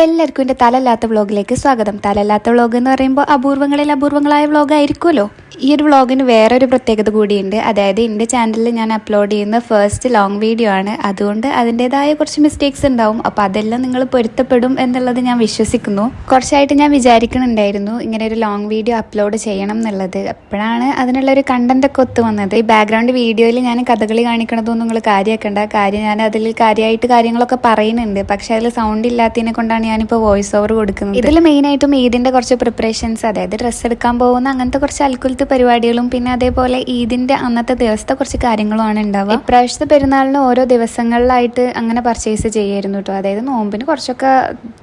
അപ്പോൾ എല്ലാവർക്കും എൻ്റെ തലല്ലാത്ത വ്ളോഗിലേക്ക് സ്വാഗതം. തലല്ലാത്ത വ്ളോഗ് എന്ന് പറയുമ്പോൾ അപൂർവങ്ങളിൽ അപൂർവങ്ങളായ വ്ളോഗായിരിക്കുമല്ലോ. ഈ ഒരു വ്ളോഗിന് വേറൊരു പ്രത്യേകത കൂടിയുണ്ട്. അതായത് എൻ്റെ ചാനലിൽ ഞാൻ അപ്ലോഡ് ചെയ്യുന്ന ഫസ്റ്റ് ലോങ് വീഡിയോ ആണ്. അതുകൊണ്ട് അതിൻ്റെതായ കുറച്ച് മിസ്റ്റേക്സ് ഉണ്ടാവും. അപ്പോൾ അതെല്ലാം നിങ്ങൾ പൊരുത്തപ്പെടും എന്നുള്ളത് ഞാൻ വിശ്വസിക്കുന്നു. കുറച്ചായിട്ട് ഞാൻ വിചാരിക്കുന്നുണ്ടായിരുന്നു ഇങ്ങനെ ഒരു ലോങ് വീഡിയോ അപ്ലോഡ് ചെയ്യണം എന്നുള്ളത്. അപ്പോഴാണ് അതിനുള്ളൊരു കണ്ടൻറ്റൊക്കെ ഒത്തു വന്നത്. ഈ ബാക്ക്ഗ്രൗണ്ട് വീഡിയോയിൽ ഞാൻ കഥകളി കാണിക്കണതൊന്നും നിങ്ങൾ കാര്യമാക്കേണ്ട. കാര്യം ഞാൻ അതിൽ കാര്യമായിട്ട് കാര്യങ്ങളൊക്കെ പറയുന്നുണ്ട്. പക്ഷേ അതിൽ സൗണ്ട് ഇല്ലാത്തതിനെ കൊണ്ടാണ് ഞാനിപ്പോൾ വോയിസ് ഓവർ കൊടുക്കുന്നത്. ഇതിൽ മെയിനായിട്ടും ഈദിൻ്റെ കുറച്ച് പ്രിപ്പറേഷൻസ്, അതായത് ഡ്രസ്സ് എടുക്കാൻ പോകുന്ന അങ്ങനത്തെ കുറച്ച് അൽക്കുലത്ത് പരിപാടികളും പിന്നെ അതേപോലെ ഈദിൻ്റെ അന്നത്തെ ദിവസത്തെ കുറച്ച് കാര്യങ്ങളുമാണ് ഉണ്ടാവുക. ഇപ്രാവശ്യത്തെ പെരുന്നാളിന് ഓരോ ദിവസങ്ങളിലായിട്ട് അങ്ങനെ പർച്ചേസ് ചെയ്യായിരുന്നു കേട്ടോ. അതായത് നോമ്പിന് കുറച്ചൊക്കെ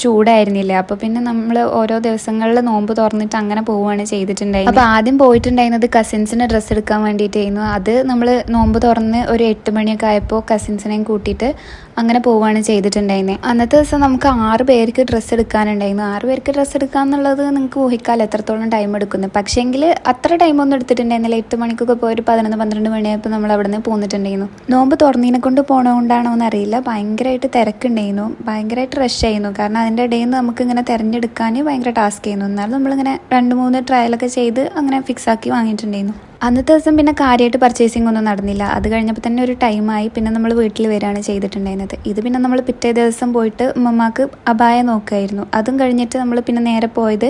ചൂടായിരുന്നില്ല. അപ്പോൾ പിന്നെ നമ്മൾ ഓരോ ദിവസങ്ങളിൽ നോമ്പ് തുറന്നിട്ട് അങ്ങനെ പോവുകയാണ് ചെയ്തിട്ടുണ്ടായിരുന്നത്. അപ്പോൾ ആദ്യം പോയിട്ടുണ്ടായിരുന്നത് കസിൻസിന് ഡ്രസ്സ് എടുക്കാൻ വേണ്ടിയിട്ടായിരുന്നു. അത് നമ്മൾ നോമ്പ് തുറന്ന് ഒരു 8 മണിയൊക്കെ ആയപ്പോൾ കസിൻസിനെയും കൂട്ടിയിട്ട് അങ്ങനെ പോവുകയാണ് ചെയ്തിട്ടുണ്ടായിരുന്നത്. അന്നത്തെ ദിവസം നമുക്ക് 6 പേർക്ക് ഡ്രസ്സ് എടുക്കാനുണ്ടായിരുന്നു. 6 പേർക്ക് ഡ്രസ്സ് എടുക്കുക എന്നുള്ളത് നിങ്ങൾക്ക് ഊഹിക്കാമല്ലോ എത്രത്തോളം ടൈം എടുക്കുന്നു. പക്ഷേങ്കിൽ അത്ര ടൈമൊന്നും എടുത്തിട്ടുണ്ടായിരുന്നില്ല. 8 മണിക്കൊക്കെ പോയി ഒരു 11-12 മണിയായപ്പോൾ നമ്മൾ അവിടെ നിന്ന് പോന്നിട്ടുണ്ടായിരുന്നു. നോമ്പ് തുറന്നതിനെ കൊണ്ട് പോണതുകൊണ്ടാണോ എന്നറിയില്ല, ഭയങ്കരമായിട്ട് തിരക്കുണ്ടായിരുന്നു, ഭയങ്കരമായിട്ട് റഷ് ആയിരുന്നു. കാരണം അതിൻ്റെ ഇടയിൽ നിന്ന് നമുക്ക് ഇങ്ങനെ തിരഞ്ഞെടുക്കാൻ ഭയങ്കര ടാസ്ക് ആയിരുന്നു. എന്നാലും നമ്മളിങ്ങനെ 2-3 ട്രയലൊക്കെ ചെയ്ത് അങ്ങനെ ഫിക്സ് ആക്കി വാങ്ങിയിട്ടുണ്ടായിരുന്നു. അന്നത്തെ ദിവസം പിന്നെ കാര്യമായിട്ട് പർച്ചേസിംഗ് ഒന്നും നടന്നില്ല. അത് കഴിഞ്ഞപ്പോൾ തന്നെ ഒരു ടൈമായി. പിന്നെ നമ്മൾ വീട്ടിൽ വരികയാണ് ചെയ്തിട്ടുണ്ടായിരുന്നത്. ഇത് പിന്നെ നമ്മൾ പിറ്റേ ദിവസം പോയിട്ട് ഉമ്മമാക്ക് അബായ നോക്കുമായിരുന്നു. അതും കഴിഞ്ഞിട്ട് നമ്മൾ പിന്നെ നേരെ പോയത്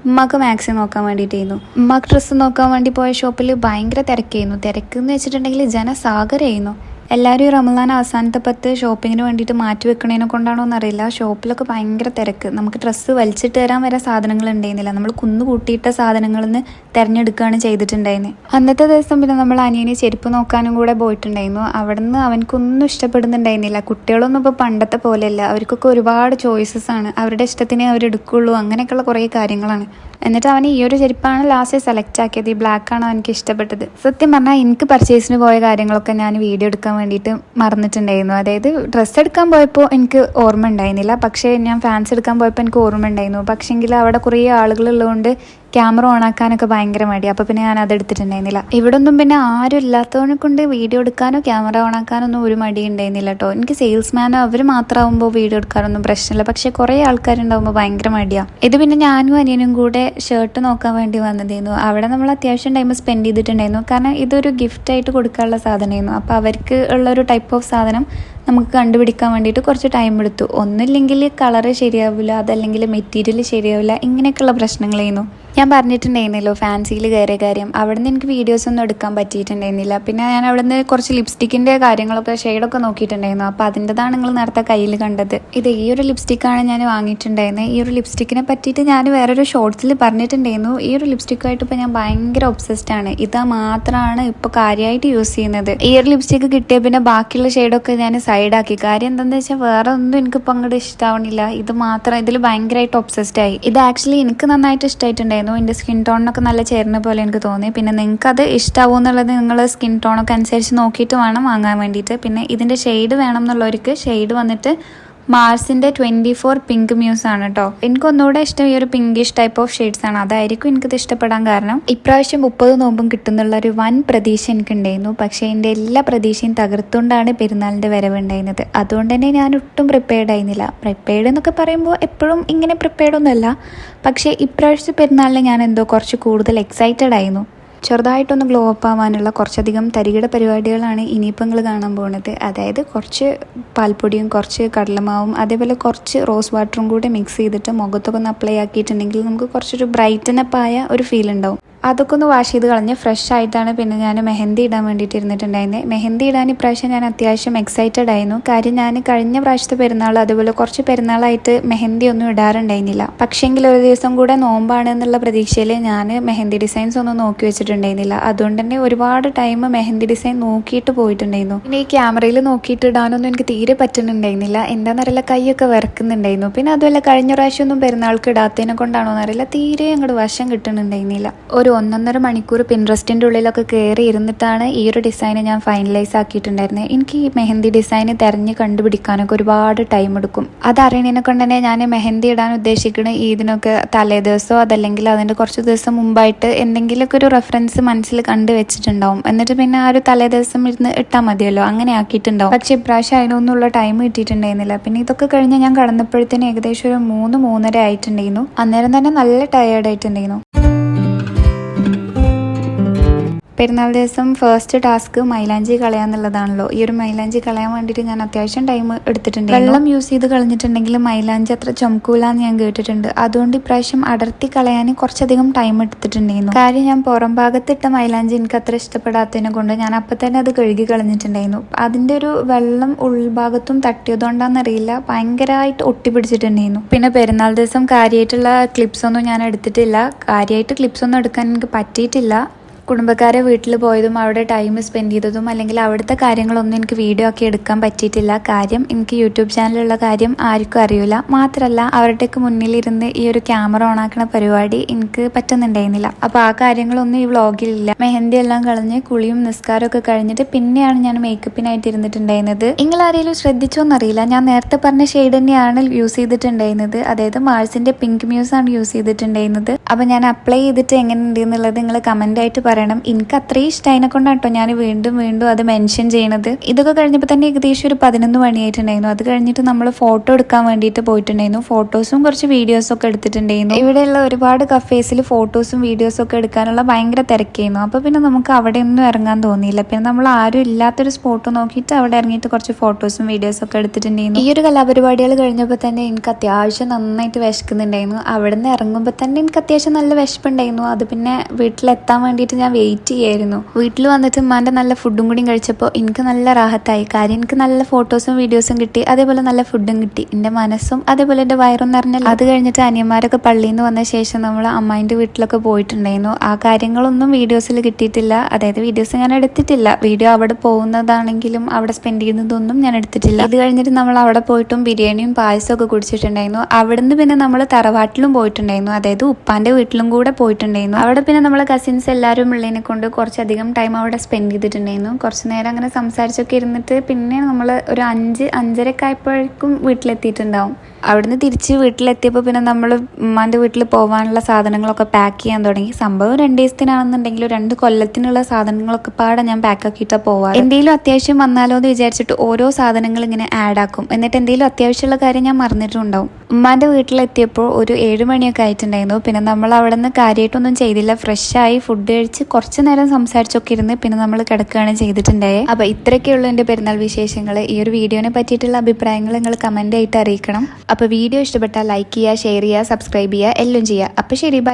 ഉമ്മാക്ക് മാക്സി നോക്കാൻ വേണ്ടിയിട്ടായിരുന്നു. ഉമ്മാക്ക് ഡ്രസ്സ് നോക്കാൻ വേണ്ടി പോയ ഷോപ്പിൽ ഭയങ്കര തിരക്കായിരുന്നു. തിരക്കെന്ന് വെച്ചിട്ടുണ്ടെങ്കിൽ ജനസാഗരമായിരുന്നു. എല്ലാവരും ഈ റമദാൻ അവസാനത്തെ 10 ഷോപ്പിങ്ങിന് വേണ്ടിയിട്ട് മാറ്റി വെക്കണതിനെ കൊണ്ടാണോ എന്നറിയില്ല, ഷോപ്പിലൊക്കെ ഭയങ്കര തിരക്ക്. നമുക്ക് ഡ്രസ്സ് വലിച്ചിട്ട് തരാൻ വരെ സാധനങ്ങൾ ഉണ്ടായിരുന്നില്ല. നമ്മൾ കുന്നുകൂട്ടിയിട്ട സാധനങ്ങളിൽ നിന്ന് തിരഞ്ഞെടുക്കുകയാണ് ചെയ്തിട്ടുണ്ടായിരുന്നത്. അന്നത്തെ ദിവസം പിന്നെ നമ്മൾ അനിയനെ ചെരുപ്പ് നോക്കാനും കൂടെ പോയിട്ടുണ്ടായിരുന്നു. അവിടെ നിന്ന് അവനക്കൊന്നും ഇഷ്ടപ്പെടുന്നുണ്ടായിരുന്നില്ല. കുട്ടികളൊന്നും ഇപ്പോൾ പണ്ടത്തെ പോലെയല്ല. അവർക്കൊക്കെ ഒരുപാട് ചോയ്സസ് ആണ്. അവരുടെ ഇഷ്ടത്തിനെ അവരെടുക്കുള്ളൂ. അങ്ങനെയൊക്കെയുള്ള കുറേ കാര്യങ്ങളാണ്. എന്നിട്ട് അവന് ഈ ഒരു ചെരുപ്പാണ് ലാസ്റ്റ് സെലക്ട് ആക്കിയത്. ഈ ബ്ലാക്കാണ് അവനക്ക് ഇഷ്ടപ്പെട്ടത്. സത്യം പറഞ്ഞാൽ എനിക്ക് പർച്ചേസിന് പോയ കാര്യങ്ങളൊക്കെ ഞാൻ വീഡിയോ എടുക്കാൻ വേണ്ടിയിട്ട് മറന്നിട്ടുണ്ടായിരുന്നു. അതായത് ഡ്രസ്സ് എടുക്കാൻ പോയപ്പോൾ എനിക്ക് ഓർമ്മ ഉണ്ടായിരുന്നില്ല. പക്ഷേ ഞാൻ ഫാൻസ് എടുക്കാൻ പോയപ്പോൾ എനിക്ക് ഓർമ്മ ഉണ്ടായിരുന്നു. പക്ഷേങ്കിൽ അവിടെ കുറേ ആളുകളുള്ളതുകൊണ്ട് ക്യാമറ ഓണാക്കാനൊക്കെ ഭയങ്കര മടി. അപ്പോൾ പിന്നെ ഞാൻ അതെടുത്തിട്ടുണ്ടായിരുന്നില്ല. ഇവിടെ ഒന്നും പിന്നെ ആരും ഇല്ലാത്തവനെ കൊണ്ട് വീഡിയോ എടുക്കാനോ ക്യാമറ ഓണാക്കാനോ ഒന്നും ഒരു മടി ഉണ്ടായിരുന്നില്ല കേട്ടോ. എനിക്ക് സെയിൽസ്മാനോ അവർ മാത്രമാകുമ്പോൾ വീഡിയോ എടുക്കാനൊന്നും പ്രശ്നമില്ല. പക്ഷേ കുറേ ആൾക്കാരുണ്ടാകുമ്പോൾ ഭയങ്കര മടിയാണ്. ഇത് പിന്നെ ഞാനും അനിയനും കൂടെ ഷർട്ട് നോക്കാൻ വേണ്ടി വന്നതായിരുന്നു. അവിടെ നമ്മൾ അത്യാവശ്യം ടൈം സ്പെൻഡ് ചെയ്തിട്ടുണ്ടായിരുന്നു. കാരണം ഇതൊരു ഗിഫ്റ്റായിട്ട് കൊടുക്കാനുള്ള സാധനമായിരുന്നു. അപ്പോൾ അവർക്ക് ഉള്ളൊരു ടൈപ്പ് ഓഫ് സാധനം നമുക്ക് കണ്ടുപിടിക്കാൻ വേണ്ടിയിട്ട് കുറച്ച് ടൈം എടുത്തു. ഒന്നില്ലെങ്കിൽ കളറ് ശരിയാവില്ല, അതല്ലെങ്കിൽ മെറ്റീരിയൽ ശരിയാവില്ല, ഇങ്ങനെയൊക്കെയുള്ള പ്രശ്നങ്ങളായിരുന്നു. ഞാൻ പറഞ്ഞിട്ടുണ്ടായിരുന്നല്ലോ ഫാൻസിയിൽ കയറിയ കാര്യം. അവിടെ നിന്ന് എനിക്ക് വീഡിയോസ് ഒന്നും എടുക്കാൻ പറ്റിയിട്ടുണ്ടായിരുന്നില്ല. പിന്നെ ഞാൻ അവിടെ നിന്ന് കുറച്ച് ലിപ്സ്റ്റിക്കിൻ്റെ കാര്യങ്ങളൊക്കെ ഷെയ്ഡൊക്കെ നോക്കിയിട്ടുണ്ടായിരുന്നു. അപ്പോൾ അതിൻ്റെതാണ് നിങ്ങൾ നേരത്തെ കയ്യിൽ കണ്ടത്. ഇത് ഈ ഒരു ലിപ്സ്റ്റിക്കാണ് ഞാൻ വാങ്ങിയിട്ടുണ്ടായിരുന്നത്. ഈ ഒരു ലിപ്സ്റ്റിക്കിനെ പറ്റിയിട്ട് ഞാൻ വേറൊരു ഷോർട്സിൽ പറഞ്ഞിട്ടുണ്ടായിരുന്നു. ഈ ഒരു ലിപ്സ്റ്റിക്കായിട്ട് ഇപ്പോൾ ഞാൻ ഭയങ്കര ഒബ്സസ്ഡ് ആണ്. ഇത് മാത്രമാണ് ഇപ്പോൾ കാര്യമായിട്ട് യൂസ് ചെയ്യുന്നത്. ഈ ഒരു ലിപ്സ്റ്റിക്ക് കിട്ടിയ പിന്നെ ബാക്കിയുള്ള ഷെയ്ഡൊക്കെ ഞാൻ സൈഡാക്കി. കാര്യം എന്താണെന്ന് വെച്ചാൽ വേറെ ഒന്നും എനിക്കിപ്പോൾ അങ്ങോട്ട് ഇഷ്ടമാവണില്ല. ഇത് മാത്രം ഇതിൽ ഭയങ്കരമായിട്ട് ഒബ്സസ്ഡ് ആയി. ഇത് ആക്ച്വലി എനിക്ക് നന്നായിട്ട് ഇഷ്ടമായിട്ടുണ്ടായിരുന്നു. എൻ്റെ സ്കിൻ ടോണിനൊക്കെ നല്ല ചേരുന്ന പോലെ എനിക്ക് തോന്നി. പിന്നെ നിങ്ങൾക്കത് ഇഷ്ടമാവും എന്നുള്ളത് നിങ്ങൾ സ്കിൻ ടോണൊക്കെ അനുസരിച്ച് നോക്കിയിട്ട് വേണം വാങ്ങാൻ വേണ്ടിയിട്ട്. പിന്നെ ഇതിൻ്റെ ഷെയ്ഡ് വേണം എന്നുള്ളവർക്ക് ഷെയ്ഡ് വന്നിട്ട് മാർസിൻ്റെ 24 പിങ്ക് മ്യൂസ് ആണ് കേട്ടോ. എനിക്കൊന്നുകൂടെ ഇഷ്ടം ഈ ഒരു പിങ്കിഷ് ടൈപ്പ് ഓഫ് ഷെയ്ഡ്സ് ആണ്. അതായിരിക്കും എനിക്കിത് ഇഷ്ടപ്പെടാൻ കാരണം. ഇപ്രാവശ്യം 30 നോമ്പും കിട്ടുന്നുള്ള ഒരു വൻ പ്രതീക്ഷ എനിക്കുണ്ടായിരുന്നു. പക്ഷേ എൻ്റെ എല്ലാ പ്രതീക്ഷയും തകർത്തുകൊണ്ടാണ് പെരുന്നാളിൻ്റെ വരവുണ്ടായിരുന്നത്. അതുകൊണ്ട് തന്നെ ഞാൻ ഒട്ടും പ്രിപ്പയർഡ് ആയിരുന്നില്ല. പ്രിപ്പയർഡ് എന്നൊക്കെ പറയുമ്പോൾ എപ്പോഴും ഇങ്ങനെ പ്രിപ്പയർഡ് ഒന്നുമല്ല. പക്ഷേ ഇപ്രാവശ്യത്തെ പെരുന്നാളിന് ഞാൻ എന്തോ കുറച്ച് കൂടുതൽ എക്സൈറ്റഡ് ആയിരുന്നു. ചെറുതായിട്ടൊന്ന് ഗ്ലോ അപ്പ് ആവാനുള്ള കുറച്ചധികം തരികിട പരിപാടികളാണ് ഇനിയിപ്പോൾ നിങ്ങൾ കാണാൻ പോകുന്നത്. അതായത് കുറച്ച് പാൽപ്പൊടിയും കുറച്ച് കടലമാവും അതേപോലെ കുറച്ച് റോസ് വാട്ടറും കൂടി മിക്സ് ചെയ്തിട്ട് മുഖത്തൊക്കെ ഒന്ന് അപ്ലൈ ആക്കിയിട്ടുണ്ടെങ്കിൽ നമുക്ക് കുറച്ചൊരു ബ്രൈറ്റനപ്പ് ആയ ഒരു ഫീൽ ഉണ്ടാവും. അതൊക്കെ ഒന്ന് വാഷ് ചെയ്ത് കളഞ്ഞ് ഫ്രഷ് ആയിട്ടാണ് പിന്നെ ഞാൻ മെഹന്തി ഇടാൻ വേണ്ടിയിട്ട് ഇരുന്നിട്ടുണ്ടായിരുന്നത്. മെഹന്തി ഇടാൻ ഇപ്രാവശ്യം ഞാൻ അത്യാവശ്യം എക്സൈറ്റഡ് ആയിരുന്നു. കാര്യം ഞാൻ കഴിഞ്ഞ പ്രാവശ്യത്തെ പെരുന്നാൾ അതുപോലെ കുറച്ച് പെരുന്നാളായിട്ട് മെഹന്തി ഒന്നും ഇടാറുണ്ടായിരുന്നില്ല. പക്ഷേങ്കിൽ ഒരു ദിവസം കൂടെ നോമ്പാണ് എന്നുള്ള പ്രതീക്ഷയിൽ ഞാൻ മെഹന്തി ഡിസൈൻസ് ഒന്നും നോക്കി വെച്ചിട്ടുണ്ടായിരുന്നില്ല. അതുകൊണ്ട് തന്നെ ഒരുപാട് ടൈം മെഹന്തി ഡിസൈൻ നോക്കിയിട്ട് പോയിട്ടുണ്ടായിരുന്നു. പിന്നെ ഈ ക്യാമറയിൽ നോക്കിയിട്ട് ഇടാനൊന്നും എനിക്ക് തീരെ പറ്റുന്നുണ്ടായിരുന്നില്ല. എന്താണെന്നറിയില്ല, കൈയൊക്കെ വിറക്കുന്നുണ്ടായിരുന്നു. പിന്നെ അതുമല്ല കഴിഞ്ഞ പ്രാവശ്യം ഒന്നും പെരുന്നാൾക്ക് ഇടാത്തതിനെ കൊണ്ടാണോ എന്നറിയില്ല, തീരെ അങ്ങോട്ട് വശം കിട്ടുന്നുണ്ടായിരുന്നില്ല. ഒരു 1.5 മണിക്കൂർ പിൻട്രസ്റ്റിൻ്റെ ഉള്ളിലൊക്കെ കയറി ഇരുന്നിട്ടാണ് ഈ ഒരു ഡിസൈൻ ഞാൻ ഫൈനലൈസ് ആക്കിയിട്ടുണ്ടായിരുന്നത്. എനിക്ക് ഈ മെഹന്തി ഡിസൈൻ തിരഞ്ഞ് കണ്ടുപിടിക്കാനൊക്കെ ഒരുപാട് ടൈം എടുക്കും. അതറിയണതിനെ കൊണ്ട് തന്നെ ഞാൻ മെഹന്തി ഇടാൻ ഉദ്ദേശിക്കുന്ന ഇതിനൊക്കെ തലേ ദിവസമോ അതല്ലെങ്കിൽ അതിൻ്റെ കുറച്ച് ദിവസം മുമ്പായിട്ട് എന്തെങ്കിലുമൊക്കെ ഒരു റെഫറൻസ് മനസ്സിൽ കണ്ടു വെച്ചിട്ടുണ്ടാവും. എന്നിട്ട് പിന്നെ ആ ഒരു തലേ ദിവസം ഇരുന്ന് ഇട്ടാൽ മതിയല്ലോ, അങ്ങനെ ആക്കിയിട്ടുണ്ടാവും. പക്ഷേ ഇപ്രാവശ്യം അതിനൊന്നുള്ള ടൈം കിട്ടിയിട്ടുണ്ടായിരുന്നില്ല. പിന്നെ ഇതൊക്കെ കഴിഞ്ഞ് ഞാൻ കടന്നപ്പോഴത്തേന് ഏകദേശം ഒരു 3-3:30 ആയിട്ടുണ്ടായിരുന്നു. അന്നേരം തന്നെ നല്ല ടയേർഡ് ആയിട്ടുണ്ടായിരുന്നു. പെരുന്നാൾ ദിവസം ഫസ്റ്റ് ടാസ്ക് മൈലാഞ്ചി കളയാന്നുള്ളതാണല്ലോ. ഈ ഒരു മൈലാഞ്ചി കളയാൻ വേണ്ടിയിട്ട് ഞാൻ അത്യാവശ്യം ടൈം എടുത്തിട്ടുണ്ട്. വെള്ളം യൂസ് ചെയ്ത് കളഞ്ഞിട്ടുണ്ടെങ്കിൽ മൈലാഞ്ചി അത്ര ചുമക്കൂലെന്ന് ഞാൻ കേട്ടിട്ടുണ്ട്. അതുകൊണ്ട് ഇപ്രാവശ്യം അടർത്തി കളയാൻ കുറച്ചധികം ടൈം എടുത്തിട്ടുണ്ടായിരുന്നു. കാര്യം ഞാൻ പുറം ഭാഗത്തിട്ട മൈലാഞ്ചി എനിക്ക് അത്ര ഇഷ്ടപ്പെടാത്തതിനെ കൊണ്ട് ഞാൻ അപ്പം തന്നെ അത് കഴുകി കളഞ്ഞിട്ടുണ്ടായിരുന്നു. അതിൻ്റെ ഒരു വെള്ളം ഉൾഭാഗത്തും തട്ടിയതുകൊണ്ടാണെന്നറിയില്ല, ഭയങ്കരമായിട്ട് ഒട്ടിപ്പിടിച്ചിട്ടുണ്ടായിരുന്നു. പിന്നെ പെരുന്നാൾ ദിവസം കാര്യമായിട്ടുള്ള ക്ലിപ്സ് ഒന്നും ഞാൻ എടുത്തിട്ടില്ല. കാര്യമായിട്ട് ക്ലിപ്സ് ഒന്നും എടുക്കാൻ എനിക്ക് പറ്റിയിട്ടില്ല. കുടുംബക്കാരെ വീട്ടിൽ പോയതും അവിടെ ടൈം സ്പെൻഡ് ചെയ്തതും അല്ലെങ്കിൽ അവിടുത്തെ കാര്യങ്ങളൊന്നും എനിക്ക് വീഡിയോ ആക്കി എടുക്കാൻ പറ്റിയിട്ടില്ല. കാര്യം എനിക്ക് യൂട്യൂബ് ചാനലുള്ള കാര്യം ആർക്കും അറിയില്ല. മാത്രമല്ല അവരുടെയൊക്കെ മുന്നിലിരുന്ന് ഈ ഒരു ക്യാമറ ഓൺ ആക്കുന്ന പരിപാടി എനിക്ക് പറ്റുന്നുണ്ടായിരുന്നില്ല. അപ്പോൾ ആ കാര്യങ്ങളൊന്നും ഈ വ്ളോഗിലില്ല. മെഹന്തി എല്ലാം കളഞ്ഞ് കുളിയും നിസ്കാരവും ഒക്കെ കഴിഞ്ഞിട്ട് പിന്നെയാണ് ഞാൻ മേക്കപ്പിനായിട്ട് ഇരുന്നിട്ടുണ്ടായിരുന്നത്. നിങ്ങൾ ആരെങ്കിലും ശ്രദ്ധിച്ചോന്നറിയില്ല, ഞാൻ നേരത്തെ പറഞ്ഞ ഷെയ്ഡ് തന്നെയാണ് യൂസ് ചെയ്തിട്ടുണ്ടായിരുന്നത്. അതായത് മാൾസിന്റെ പിങ്ക് മ്യൂസ് ആണ് യൂസ് ചെയ്തിട്ടുണ്ടായിരുന്നത്. അപ്പോൾ ഞാൻ അപ്ലൈ ചെയ്തിട്ട് എങ്ങനെയുണ്ട് എന്നുള്ളത് നിങ്ങൾ കമന്റ് ആയിട്ട് പറയണം. എനിക്ക് അത്രയും ഇഷ്ടമായതിനെ കൊണ്ടാണ് കേട്ടോ ഞാൻ വീണ്ടും അത് മെൻഷൻ ചെയ്യണത്. ഇതൊക്കെ കഴിഞ്ഞപ്പോൾ തന്നെ ഏകദേശം ഒരു 11 മണിയായിട്ടുണ്ടായിരുന്നു. അത് കഴിഞ്ഞിട്ട് നമ്മൾ ഫോട്ടോ എടുക്കാൻ വേണ്ടിയിട്ട് പോയിട്ടുണ്ടായിരുന്നു. ഫോട്ടോസും കുറച്ച് വീഡിയോസും ഒക്കെ എടുത്തിട്ടുണ്ടായിരുന്നു. ഇവിടെയുള്ള ഒരുപാട് കഫേസിൽ ഫോട്ടോസും വീഡിയോസും ഒക്കെ എടുക്കാനുള്ള ഭയങ്കര തിരക്കായിരുന്നു. അപ്പോൾ പിന്നെ നമുക്ക് അവിടെ ഒന്നും ഇറങ്ങാൻ തോന്നിയില്ല. പിന്നെ നമ്മൾ ആരും ഇല്ലാത്തൊരു സ്പോട്ട് നോക്കിയിട്ട് അവിടെ ഇറങ്ങിയിട്ട് കുറച്ച് ഫോട്ടോസും വീഡിയോസും ഒക്കെ എടുത്തിട്ടുണ്ടായിരുന്നു. ഈ ഒരു കലാപരിപാടികൾ കഴിഞ്ഞപ്പോൾ തന്നെ എനിക്ക് അത്യാവശ്യം നന്നായിട്ട് വിശക്കുന്നുണ്ടായിരുന്നു. അവിടെ നിന്ന് ഇറങ്ങുമ്പോൾ തന്നെ എനിക്ക് അത്യാവശ്യം നല്ല വിശപ്പുണ്ടായിരുന്നു. അത് പിന്നെ വീട്ടിലെത്താൻ വേണ്ടിയിട്ട് ഞാൻ വെയിറ്റ് ചെയ്യായിരുന്നു. വീട്ടിൽ വന്നിട്ട് ഉമ്മാൻ്റെ നല്ല ഫുഡും കൂടി കഴിച്ചപ്പോൾ എനിക്ക് നല്ല റാഹത്തായി. കാര്യം എനിക്ക് നല്ല ഫോട്ടോസും വീഡിയോസും കിട്ടി, അതേപോലെ നല്ല ഫുഡും കിട്ടി. എൻ്റെ മനസ്സും അതേപോലെ എൻ്റെ വയറും നിറഞ്ഞല്ലോ. അത് കഴിഞ്ഞിട്ട് അനിയന്മാരൊക്കെ പള്ളിയിൽ നിന്ന് വന്ന ശേഷം നമ്മൾ അമ്മായിൻ്റെ വീട്ടിലൊക്കെ പോയിട്ടുണ്ടായിരുന്നു. ആ കാര്യങ്ങളൊന്നും വീഡിയോസിൽ കിട്ടിയിട്ടില്ല. അതായത് വീഡിയോസ് ഞാൻ എടുത്തിട്ടില്ല. വീഡിയോ അവിടെ പോകുന്നതാണെങ്കിലും അവിടെ സ്പെൻഡ് ചെയ്യുന്നതൊന്നും ഞാൻ എടുത്തിട്ടില്ല. ഇത് കഴിഞ്ഞിട്ട് നമ്മൾ അവിടെ പോയിട്ടും ബിരിയാണിയും പായസവും ഒക്കെ കുടിച്ചിട്ടുണ്ടായിരുന്നു. അവിടുന്ന് പിന്നെ നമ്മൾ തറവാട്ടിലും പോയിട്ടുണ്ടായിരുന്നു. അതായത് ഉപ്പാൻ്റെ വീട്ടിലും കൂടെ പോയിട്ടുണ്ടായിരുന്നു. അവിടെ പിന്നെ നമ്മളെ കസിൻസ് എല്ലാവരും ഉള്ളതിനെ കൊണ്ട് കുറച്ചധികം ടൈം അവിടെ സ്പെൻഡ് ചെയ്തിട്ടുണ്ടായിരുന്നു. കുറച്ച് നേരം അങ്ങനെ സംസാരിച്ചൊക്കെ ഇരുന്നിട്ട് പിന്നെ നമ്മൾ ഒരു 5-5:30 ആയപ്പോഴേക്കും വീട്ടിലെത്തിയിട്ടുണ്ടാവും. അവിടുന്ന് തിരിച്ച് വീട്ടിലെത്തിയപ്പോൾ പിന്നെ നമ്മൾ ഉമ്മാൻ്റെ വീട്ടിൽ പോകാനുള്ള സാധനങ്ങളൊക്കെ പാക്ക് ചെയ്യാൻ തുടങ്ങി. സംഭവം 2 ദിവസത്തിനാണെന്നുണ്ടെങ്കിലും 2 കൊല്ലത്തിനുള്ള സാധനങ്ങളൊക്കെ പാടെ ഞാൻ പാക്ക് ആക്കിയിട്ടാണ് പോവാറ്. എന്തെങ്കിലും അത്യാവശ്യം വന്നാലോ എന്ന് വിചാരിച്ചിട്ട് ഓരോ സാധനങ്ങൾ ഇങ്ങനെ ആഡ് ആക്കും. എന്നിട്ട് എന്തെങ്കിലും അത്യാവശ്യമുള്ള കാര്യം ഞാൻ മറന്നിട്ടുണ്ടാവും. ഉമ്മാൻ്റെ വീട്ടിലെത്തിയപ്പോൾ ഒരു 7 മണിയൊക്കെ ആയിട്ടുണ്ടായിരുന്നു. പിന്നെ നമ്മൾ അവിടെ നിന്ന് കാര്യമായിട്ടൊന്നും ചെയ്തില്ല. ഫ്രഷായി ഫുഡ് കഴിച്ച് കുറച്ച് നേരം സംസാരിച്ചൊക്കെ ഇരുന്ന് പിന്നെ നമ്മൾ കിടക്കുകയാണ് ചെയ്തിട്ടുണ്ടായേ. അപ്പോൾ ഇത്രയൊക്കെയുള്ള എൻ്റെ പെരുന്നാൾ വിശേഷങ്ങൾ. ഈ ഒരു വീഡിയോനെ പറ്റിയിട്ടുള്ള അഭിപ്രായങ്ങൾ നിങ്ങൾ കമൻ്റ് ആയിട്ട് അറിയിക്കണം. അപ്പോൾ വീഡിയോ ഇഷ്ടപ്പെട്ടാൽ ലൈക്ക് ചെയ്യുക, ഷെയർ ചെയ്യുക, സബ്സ്ക്രൈബ് ചെയ്യുക, എല്ലാം ചെയ്യുക. അപ്പോൾ ശരി, ബൈ.